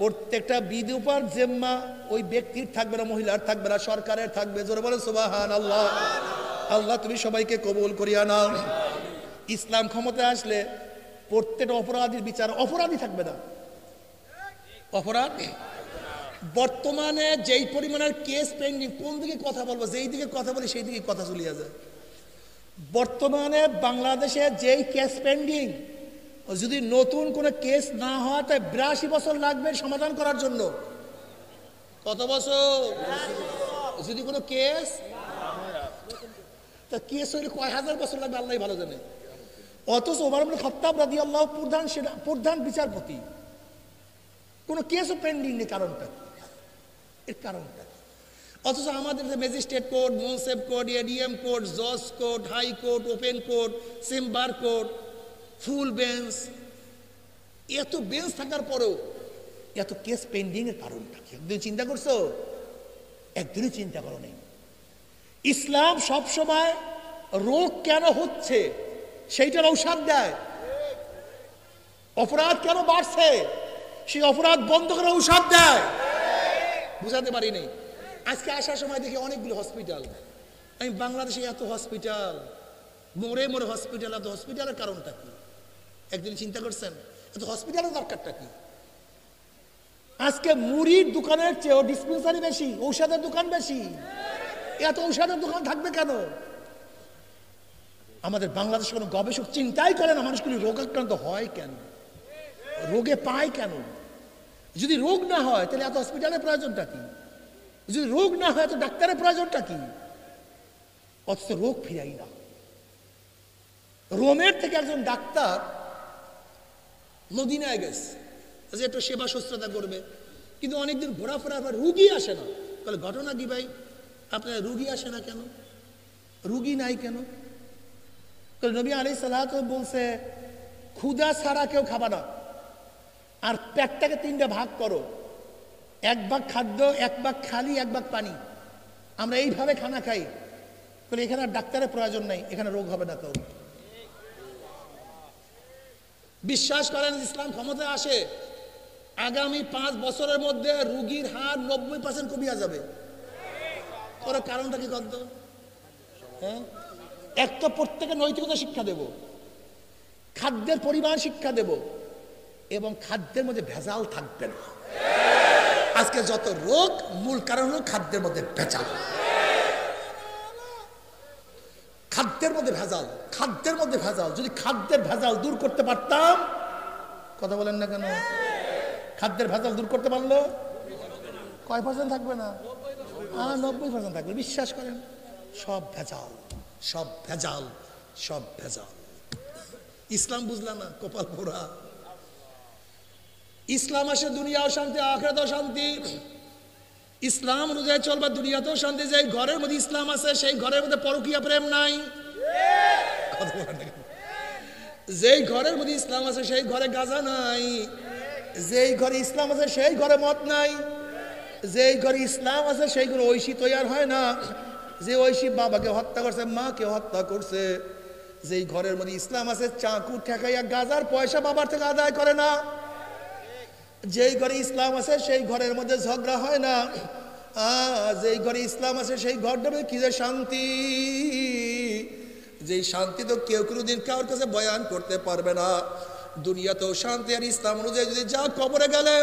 প্রত্যেকটা বিধবার জিম্মা ওই ব্যক্তির থাকবে না, মহিলার থাকবে না, সরকারের থাকবে। জোরে বলেন সুবহানাল্লাহ। আল্লাহ তুমি সবাইকে কবুল করিয়া নাও। ইসলাম ক্ষমতায় আসলে প্রত্যেকটা অপরাধীর বিচার, অপরাধী থাকবে না। অপরাধ বর্তমানে যেই পরিমাণের কেস পেন্ডিং, কোন দিকে কথা বলবো, যেই দিকে কথা বলি সেই দিকে কথা চলিয়া যায়। বর্তমানে বাংলাদেশে যেই কেস পেন্ডিং, যদি নতুন কোনো কেস না হয় তাই 82 বছর লাগবে সমাধান করার জন্য। কত বছর? যদি কোনো কেস, তা কেস হইলে কয় হাজার বছর লাগবে আল্লাহ ভালো জানে। অথচ ওমর ইবনে খাত্তাব রাদিয়াল্লাহু প্রধান বিচারপতি, কোনো কেসও পেন্ডিং নেই। কারণটা এর কারণটা, অথচ আমাদের ম্যাজিস্ট্রেট কোর্ট, মুন্সেফ কোর্ট, এডিএম কোর্ট, জজ court, high court, open court, chamber court, full bench, এত বেঞ্চ থাকার পরেও এত কেস পেন্ডিং এর কারণটা কি? একদিন চিন্তা করছো? একদিনই চিন্তা করো নেই। ইসলাম সবসময় রোগ কেন হচ্ছে সেইটার ঔষধ দেয়। অপরাধ কেন বাড়ছে সেই অপরাধ বন্ধ করার ঔষধ দেয়। বুঝাতে পারি নাই। আজকে আসার সময় দেখি অনেকগুলো হসপিটাল। আমি বাংলাদেশে এত হসপিটাল, মোড়ে মোড়ে হসপিটাল, এত হসপিটালের কারণটা কি? একদিন চিন্তা করছেন এত হসপিটালের দরকারটা কি? আজকে মুড়ির দোকানের চেয়েও ডিসপেন্সারি বেশি, ঔষধের দোকান বেশি। এত ঔষধের দোকান থাকবে কেন? আমাদের বাংলাদেশে কোনো গবেষক চিন্তাই করে না মানুষগুলি রোগাক্রান্ত হয় কেন, রোগে পায় কেন। যদি রোগ না হয় তাহলে এত হসপিটালের প্রয়োজনটা কি? যদি রোগ না হয় তো ডাক্তারের প্রয়োজনটা কি? অথচ রোগ ফিরাই না। রোমের থেকে একজন ডাক্তার মদিনায় গেছে যে একটু সেবা শুশ্রূষা করবে, কিন্তু অনেকদিন ঘোরাফেরা, আবার রুগী আসে না। তাহলে ঘটনা কি ভাই? আপনার রুগী আসে না কেন? রুগী নাই কেন? নবী আলাইহিস সালাতু বলছে ক্ষুধা ছাড়া কেউ খাবা না, আর পেটটাকে 3টে ভাগ করো, 1 ভাগ খাদ্য, 1 ভাগ খালি, 1 ভাগ পানি। আমরা এইভাবে খানা খাই। তাহলে এখানে আর ডাক্তারের প্রয়োজন নাই, এখানে রোগ হবে না। তো বিশ্বাস করেন ইসলাম ক্ষমতায় আসে, আগামী 5 বছরের মধ্যে রোগীর হার 90% কমিয়া যাবে। ওর কারণটা কি কত? হ্যাঁ, একটা প্রত্যেকে নৈতিকতা শিক্ষা দেব, খাদ্যের পরিমাণ শিক্ষা দেব, এবং খাদ্যের মধ্যে ভেজাল থাকবে না। আজকে যত রোগ মূল কারণ হলো খাদ্যের মধ্যে ভেজাল। খাদ্যের মধ্যে ভেজাল, খাদ্যের মধ্যে ভেজাল। যদি খাদ্যের ভেজাল দূর করতে পারতাম, কথা বলেন না কেন? খাদ্যের ভেজাল দূর করতে পারলো কয় পার্সেন্ট থাকবে না? 90% থাকবে। বিশ্বাস করেন সব ভেজাল, সব ভেজাল, সব ভেজাল। ইসলাম বুঝলা না, কপাল পোড়া। ইসলাম আসে দুনিয়াও শান্তি, আখিরাতেও শান্তি। ইসলাম অনুযায়ী চলবা, দুনিয়াতেও শান্তি। যে ঘরের মধ্যে ইসলাম আছে সেই ঘরের মধ্যে পরকীয়া প্রেম নাই। যেই ঘরের মধ্যে ইসলাম আছে সেই ঘরে গাঁজা নাই। যেই ঘরে ইসলাম আছে সেই ঘরে মদ নাই। যেই ঘরে ইসলাম আছে সেই ঘরে ঐশী তৈয়ার হয় না। যে ঐশী বাবাকে হত্যা করছে, মাকে হত্যা করছে। যেই ঘরের মধ্যে ইসলাম আছে চাকু ঠেকাইয়া গাজার পয়সা বাবার থেকে আদায় করে না। যেই ঘরে ইসলাম আছে সেই ঘরের মধ্যে ঝগড়া হয় না। যেই ঘরে ইসলাম আছে সেই ঘরটা কি যে শান্তি, যেই শান্তি তো কেউ কোনোদিন কারোর কাছে বয়ান করতে পারবে না। দুনিয়াতেও শান্তি আর ইসলাম অনুযায়ী যদি যা কবরে গেলে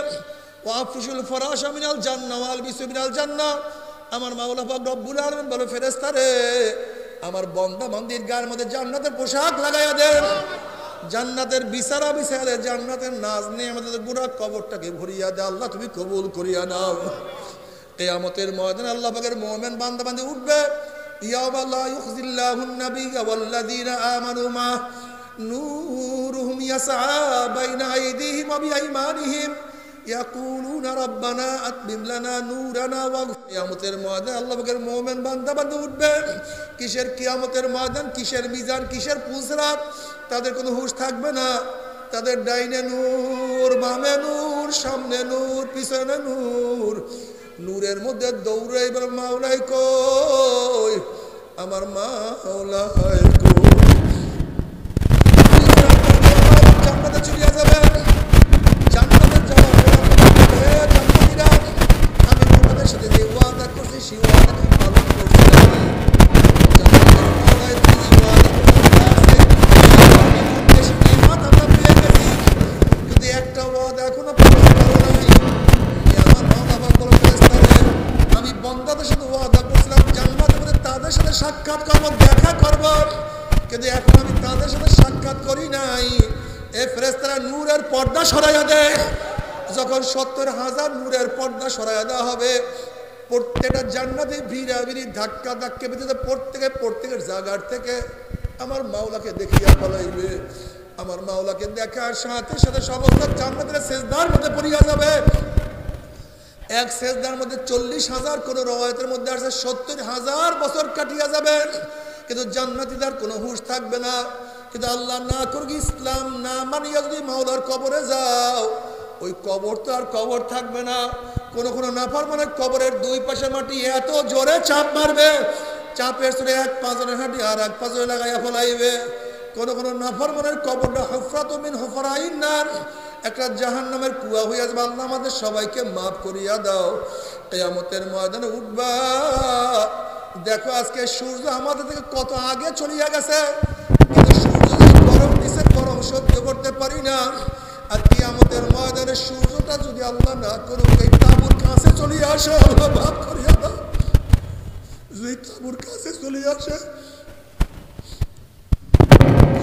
ওয়াফিসুল ফরাশা মিনাল জান্নাহ ওয়াল বিসু মিনাল জান্নাহ, আমার মাওলা পাক রব্বুল আলামিন বলে ফেরেশতারে আমার বান্দা বান্দির গায়ের মধ্যে জান্নাতের পোশাক লাগাইয়া দেন, জান্নাতের বিছানা বিছাইয়া দেন, জান্নাতের নাজ নেয়ামতের পুরা কবরটাকে ভরিয়া দে। আল্লাহ তুমি কবুল করিয়া নাও। কিয়ামতের ময়দানে আল্লাহ পাকের মুমিন বান্দা বান্দি উঠবে, ইয়াওমা লা ইউখজিল্লাহুন নাবিয়্যা ওয়াল্লাযীনা আমানু মা নূরুহুম ইয়াসআ বাইনা আইদিহিম ওয়া বিআইমানিহিম ইয়াকুলুনা রাব্বানা আতমিম লানা নূরানা ওয়াগফির। কিয়ামতের ময়দানে আল্লাহ পাকের মুমিন বান্দা বান্দি উঠবে। কিসের কিয়ামতের ময়দান, কিসের মিজান, কিসের পুসরাত, তাদের কোনো হুঁশ থাকবে না। তাদের ডাইনে নূর, বামে নূর, সামনে নূর, পিছনে নূর, নূরের মধ্যে দৌড়াইবার মাওলাই কই, আমার মাওলাই কই। জান্নাতে চলিয়া যাবে, জান্নাতে যাওয়ার পরে জান্নাতীরা আমি তোমাদের সাথে যে ওয়াদা করছি সেই ওয়াদা তুমি পালন করছো না। জান্নাতের মাওলাই তুমি যে ওয়াদা করতে আছে সেই ওয়াদা আমরা পেয়ে গেছি, কিন্তু একটা ওয়াদা এখনো পালন করো নাই। আমার মাওলা পাক বলেন আমি বান্দাদের সাথে ওয়াদা করছিলাম জান্নাতের মধ্যে তাদের সাথে সাক্ষাৎ করব, দেখা করব, কিন্তু এখন আমি তাদের সাথে সাক্ষাৎ করি নাই। এই ফেরেশতারা নূরের পর্দা সরাইয়া দেয়। যখন ৭০,০০০ নূরের পর্দা সরাইয়া দেওয়া হবে, প্রত্যেকটা জান্নাতে ভিড়াভিড়ি ধাক্কা ধাক্কা বেঁধে প্রত্যেকের জায়গার থেকে আমার মাওলাকে দেখিয়া ফলাইবে। আমার মাওলাকে দেখার সাথে সাথে সমস্ত জান্নাতের সেজদার মধ্যে পড়িয়া যাবে। এক সেজদার মধ্যে ৪০,০০০, কোন রওয়ায়াতের মধ্যে আছে ৭০,০০০ বছর কাটিয়া যাবে, কিন্তু জান্নাতীদের কোনো হুঁশ থাকবে না। কিন্তু আল্লাহ না করুক ইসলাম না মানিয়া যদি মাওলার কবরে যাও, ওই কবর তো আর কবর থাকবে না। কোনো নাফরমানের কবরের দুই পাশে মাটি এত জোরে চাপ মারবে, চাপের সুরে এক পাঁজরের হাঁটি আর এক পাঁজরে লাগাইয়া ফেলাইবে। কোন নাফরমানের কবরটা হুফরাতুম মিন হুফরাইন নার, একটা জাহান্নামের কুয়া হইয়া যাবে। আল্লাহ আমাদের সবাইকে মাফ করিয়া দাও। কিয়ামতের ময়দানে উঠবা, দেখো আজকে সূর্য আমাদের থেকে কত আগে চলিয়া গেছে, কিন্তু সূর্য গরম দিছে, গরম সহ্য করতে পারি না। আর কিয়ামতের ময়দানে সূর্যটা যদি আল্লাহ না করুক এই তাঁবুর কাছে চলে আসে, আল্লাহ মাফ করিয়া দাও। যদি তাঁবুর কাছে চলে আসে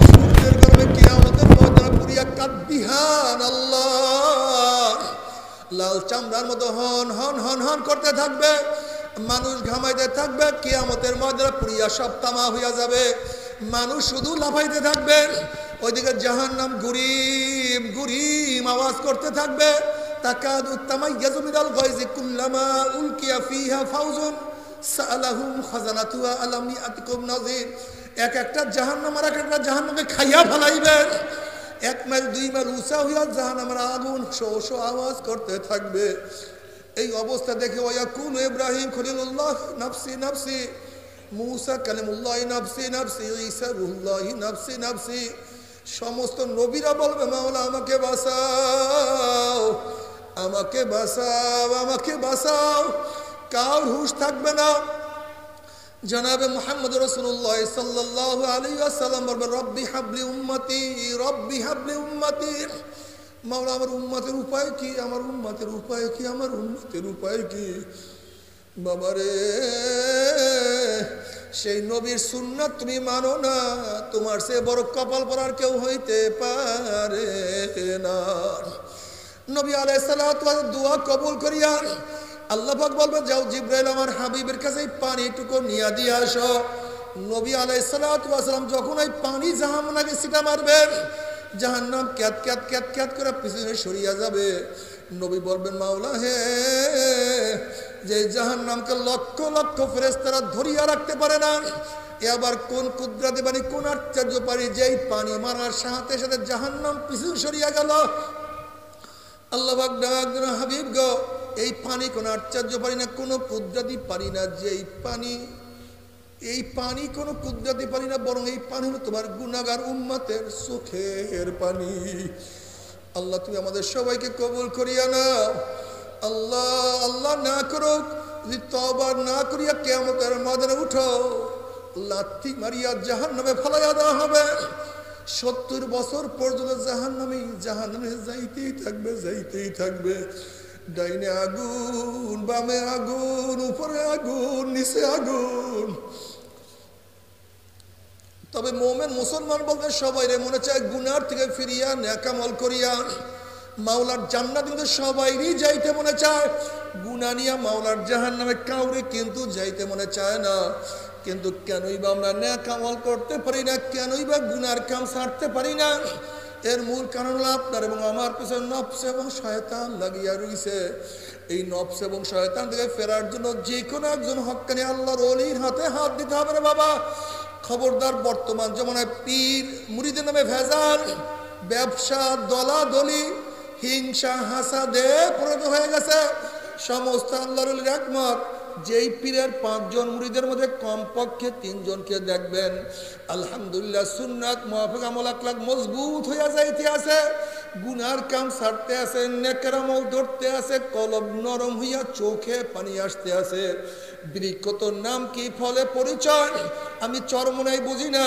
সূর্যের গরমে কিয়ামতের ময়দানে পুরিয়া কাঁদবিহান আল্লাহ, লাল চামড়ার মতো হন হন হন হন করতে থাকবে, মানুষ ঘামাইতে থাকবে। কিয়ামতের ময়দানে পুরিয়া সব তামা হইয়া যাবে, মানুষ শুধু লাফাইতে থাকবে। ওইদিকে জাহান্নাম গুরিম গুরিম আওয়াজ করতে থাকবে। তাকাদু তামাইয়াজু মিনাল গায়জি কুল্লামা উলকিয়া ফিহা ফাউজুন সালাহুম খাজানাতুহা আলাম ইয়াতিকুম নাযির। একটা জাহান্নাম আর একটা জাহান্নামকে খাইয়া ফেলাইবে। ১ মাইল ২ মাইল উঁচা হইয়া জাহান্নামের আগুন শো শো আওয়াজ করতে থাকবে। এই অবস্থা দেখে ওয়াকুলু ইব্রাহিম খলিলুল্লাহ নাফসি নাফসি, মুসা কালিমুল্লাহ নাফসি নাফসি, ঈসা রুহুল্লাহ নাফসি নাফসি। সমস্ত নবীরা বলবে মাওলা আমাকে বাঁচাও, আমাকে বাঁচাও, আমাকে বাঁচাও। কার হুঁশ থাকবে না। জনাবে মুহাম্মদ রাসূলুল্লাহ সাল্লাল্লাহু আলাইহি ওয়াসাল্লাম বলবেন রব্বি হাবলি উম্মতি, রব্বি হাবলি উম্মতি। মাওলা আমার উম্মতের উপায় কি, আমার উম্মতের উপায় কি, আমার উম্মতের উপায় কি। বাবারে সেই নবীর সুন্নাত তুমি মানো না, তোমার সে বড় কপাল পরার কেউ হইতে পারে না। নবী আলাইহিস সালাতু ওয়াস দোয়া কবুল করিয়া আল্লাহ পাক বলবে যাও জিবরাইল আমার হাবিবের কাছে পানিটুকু নিয়ে দিয়ে আসো। নবী আলাইহিস সালাতু ওয়াস যখন এই পানি জাহান্নামে ছিটা মারবেন, জাহান্নাম ক্যাত ক্যাত ক্যাত ক্যাত করে পিছনে সরিয়া যাবে। নবী বলবেন মাওলা হে, যে জাহান্নামকে লক্ষ লক্ষ ফেরেশতারা ধরিয়া রাখতে পারে না, এবার কোন কুদরতে পারি, কোন আশ্চর্য পারি, যেই পানি মারার সাথে সাথে জাহান্নাম পিছনে সরিয়া গেল। আল্লাহ পাক ডাক দেন হাবিব গো, এই পানি কোন আশ্চর্য পারি না, কোন কুদরতি পারি না, যেই পানি, এই পানি কোন কুদরতি পারি না, বরং এই পানি হলো তোমার গুনাহগার উম্মতের চোখের পানি। আল্লাহ তুমি আমাদের সবাইকে কবুল করিয়া নাও। আল্লাহ আল্লাহ না করুক যদি তওবা না করিয়া কিয়ামতের ময়দানে উঠো, লাথি মারিয়া জাহান্নামে ফেলাইয়া দেওয়া হবে। 70 বছর পর্যন্ত জাহান্নামে যাইতেই থাকবে, যাইতেই থাকবে। ডাইনে আগুন, বামে আগুন, উপরে আগুন, নিচে আগুন। তবে মোমেন মুসলমান বলতে সবাই রে মনে চায় গুনার থেকে ফিরিয়া নেক আমল করিয়া মাওলার জান্নাত কিন্তু সবাইরই যাইতে মনে চায়। গুনাহ নিয়া মাওলার জাহান্নামে কাউরে কিন্তু যাইতে মনে চায় না। কিন্তু কেনই বা আমরা নেক আমল করতে পারি না, কেনই বা গুনার কাম ছাড়তে পারি না? এর মূল কারণ হলো আপনার এবং আমার পেছনে নফস এবং শয়তান লাগিয়া রইছে। এই নফস এবং শয়তান থেকে ফেরার জন্য যে কোনো একজন হক্কানি আল্লাহর ওলির হাতে হাত দিতে হবে রে বাবা। খবরদার, বর্তমান জমানায় পীর মুরিদের নামে ভেজাল, ব্যবসা, দলাদলি, হিংসা, হাসাদে পরিণত হয়ে গেছে। সমস্ত আল্লাহর ওলির একমত, যেই পীরের 5 জন মুরিদের মধ্যে কমপক্ষে 3 জনকে দেখবেন আলহামদুলিল্লাহ সুন্নাত মুআফিক আমল আখলাক মজবুত হইয়া যাইতে আছে, গুনার কাম ছাড়তে আছে, নেকের আমল ধরতে আছে, কলব নরম হইয়া চোখে পানি আসতে আছে। বৃক্ষত নাম কি, ফলে পরিচয়। আমি চরমনাই বুঝি না,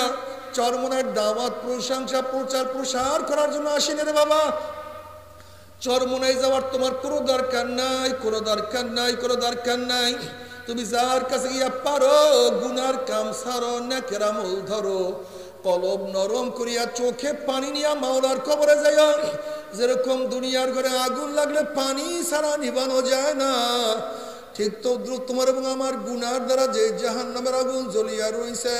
চরমনার দাওয়াত, প্রশংসা, প্রচার প্রসার করার জন্য আসিনি রে বাবা। চরমনাই যাওয়ার তোমার কোনো দরকার নাই, কোনো দরকার নাই, কোনো দরকার নাই। তুমি যার কাছে গিয়া পারো গুনার কাম ছাড়ো, নেকের আমল ধরো, কলব নরম করিয়া চোখে পানি নিয়া মাওলার কবরে যাইও। যেরকম দুনিয়ার ঘরে আগুন লাগলে পানি ছাড়া নিবানো যায় না, ঠিক তো তোমার এবং আমার গুনার দ্বারা যে জাহান্নামের আগুন জ্বলিয়া রইছে,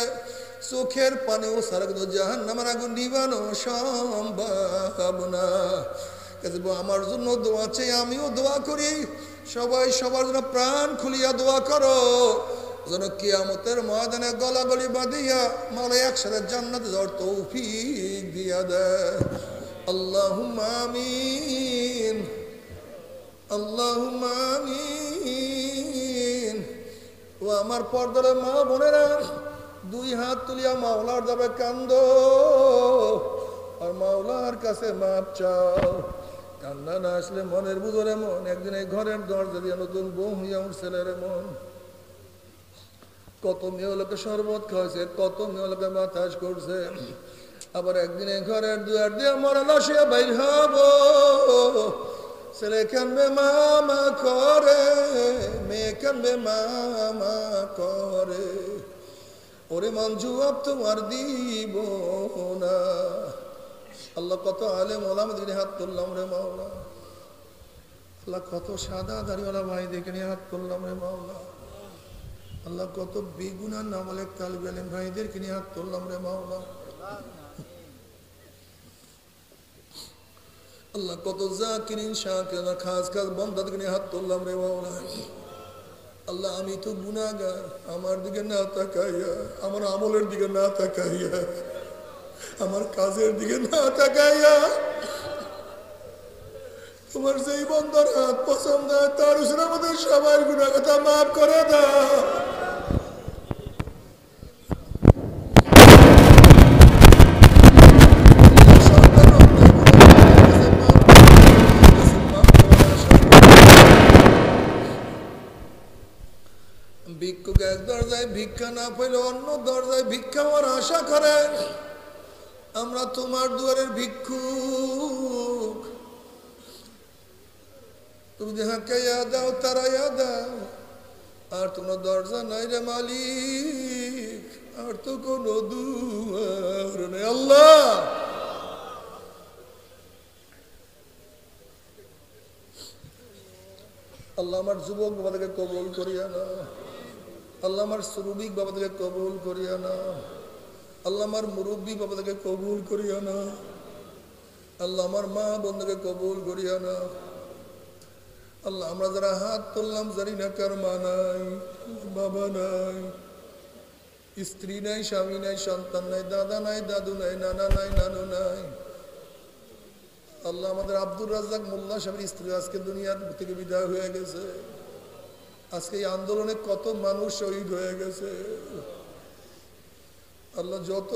চোখের পানিও ছাড়া কিন্তু জাহান্নামের আগুন নিবানো সম্ভব না। আমার জন্য দোয়া চাই, আমিও দোয়া করি, সবাই সবার জন্য প্রাণ খুলিয়া দোয়া করো যেন কিয়ামতের ময়দানে গলাগলি বাঁধিয়া মাওলা একসাথে জান্নাতে যাওয়ার তৌফিক দিয়া দেয়। আল্লাহুম্মা আমিন, আল্লাহুম্মা আমিন। ও আমার পর্দার মা বোনেরা, 2 হাত তুলিয়া মাওলার যাবে কান্দো আর মাওলার কাছে মাপ চাও। কান্না না আসলে মনের বুঝরে মন একদিন এই ঘরের দরজা দিয়ে নতুন বউ হইয়া উঠছিল রে মন। কত মেয়ে লোকে শরবত খাওয়াইছে, কত মেয়ে লোকে বাতাস করছে, আবার একদিন এই ঘরের দুয়ার দিয়ে মরা লাশিয়া বাইর হব। ছেলে কানবে মামা করে, মেয়ে কানবে মামা করে, ওরে মন জবাব তোমার দিব না। আল্লাহ কত আলেম ওলামা দিকে হাত তুললাম রে মাওলা। আল্লাহ কত সাদা দাড়িওয়ালা ভাই দেখে নিয়ে হাত তুললাম রে মাওলা। আল্লাহ কত বেগুনার নামালেক তালিব ইলম ভাইদেরকে নিয়ে হাত তুললাম রে মাওলা। আল্লাহ কত জাকিরিন শাকিরিন খাস খাস বান্দাদেরকে নিয়ে হাত তুললাম রে মাওলা। আল্লাহ আমি তো গুনাহগার, আমার দিকে না তাকাইয়া, আমার আমলের দিকে না তাকাইয়া, আমার কাজের দিকে না তাকাইয়া তোমার যেই বন্দার হাত পছন্দ হয় তার উপরে আমাদের সবার গুনাহ কথা মাফ করে দাও। ভিক্ষুক এক দরজায় ভিক্ষা না পেলে অন্য দরজায় ভিক্ষা হওয়ার আশা করে। আমরা তোমার দুয়ারের ভিক্ষুক, তুমি যাহাকে দাও তারাইয়া দাও। আর কোনো দরজা নাই রে মালিক, আর তো কোনো দুয়ার নেই। আল্লাহ আল্লাহ আমার যুবক বাবাদেরকে কবুল করিয়া না। আল্লাহ আমার শ্রমিক বাবাদেরকে কবুল করিয়া না। আল্লাহ আমার মুরব্বী বাবাদেরকে কবুল করিয়া না। আল্লাহ আমার মা বোনদেরকে কবুল করিয়া না। আল্লাহ আমরা যারা হাত তুললাম জানি না কার মা নাই, বাবা নাই, স্ত্রী নাই, স্বামী নাই, সন্তান নাই, দাদা নাই, দাদু নাই, নানা নাই, নানু নাই। আল্লাহ আমাদের আব্দুর রাজ্জাক মোল্লা সাহেবের স্ত্রী আজকে দুনিয়া থেকে বিদায় হয়ে গেছে। আজকে এই আন্দোলনে কত মানুষ শহীদ হয়ে গেছে। আল্লাহ যত